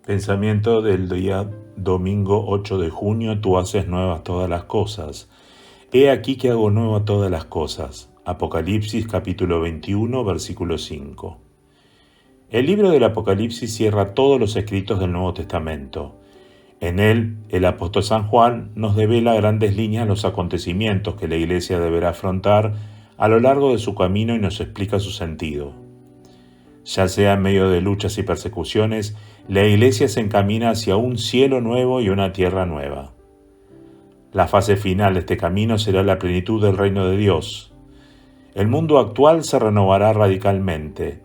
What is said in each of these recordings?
Pensamiento del día domingo 8 de junio, tú haces nuevas todas las cosas. He aquí que hago nuevas todas las cosas. Apocalipsis capítulo 21, versículo 5. El libro del Apocalipsis cierra todos los escritos del Nuevo Testamento. En él, el apóstol San Juan nos devela a grandes líneas los acontecimientos que la Iglesia deberá afrontar a lo largo de su camino y nos explica su sentido. Ya sea en medio de luchas y persecuciones, la Iglesia se encamina hacia un cielo nuevo y una tierra nueva. La fase final de este camino será la plenitud del reino de Dios. El mundo actual se renovará radicalmente.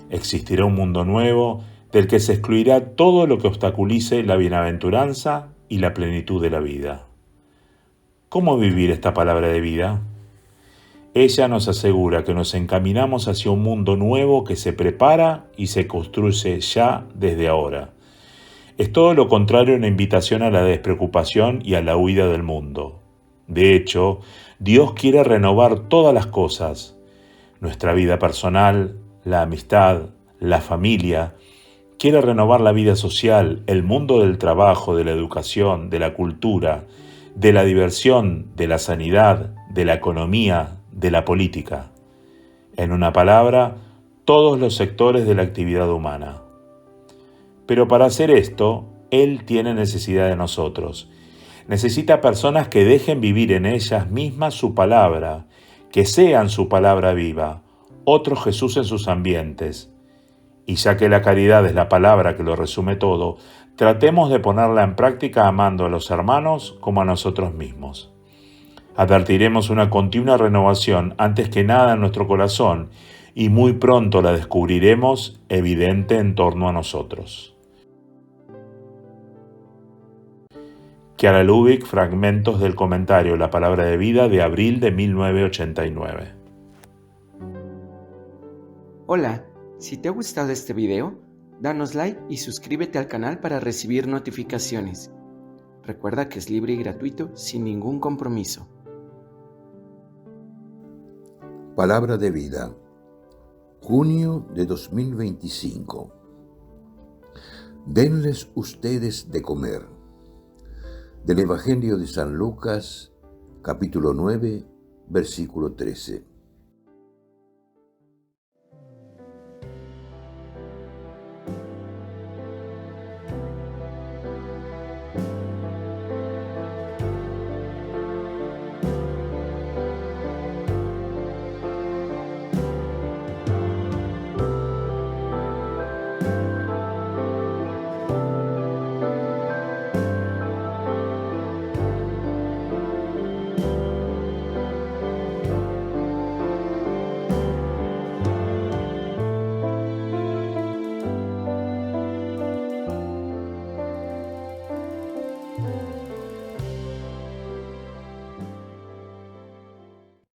Existirá un mundo nuevo del que se excluirá todo lo que obstaculice la bienaventuranza y la plenitud de la vida. ¿Cómo vivir esta palabra de vida? Ella nos asegura que nos encaminamos hacia un mundo nuevo que se prepara y se construye ya desde ahora. Es todo lo contrario a una invitación a la despreocupación y a la huida del mundo. De hecho, Dios quiere renovar todas las cosas: nuestra vida personal, la amistad, la familia. Quiere renovar la vida social, el mundo del trabajo, de la educación, de la cultura, de la diversión, de la sanidad, de la economía, de la política. En una palabra, todos los sectores de la actividad humana. Pero para hacer esto, Él tiene necesidad de nosotros. Necesita personas que dejen vivir en ellas mismas su palabra, que sean su palabra viva, otro Jesús en sus ambientes. Y ya que la caridad es la palabra que lo resume todo, tratemos de ponerla en práctica amando a los hermanos como a nosotros mismos. Advertiremos una continua renovación antes que nada en nuestro corazón y muy pronto la descubriremos evidente en torno a nosotros. Chiara Lubich, fragmentos del comentario La Palabra de Vida de abril de 1989. Hola, si te ha gustado este video, danos like y suscríbete al canal para recibir notificaciones. Recuerda que es libre y gratuito sin ningún compromiso. Palabra de Vida, junio de 2025. Denles ustedes de comer. Del Evangelio de San Lucas, capítulo 9, versículo 13.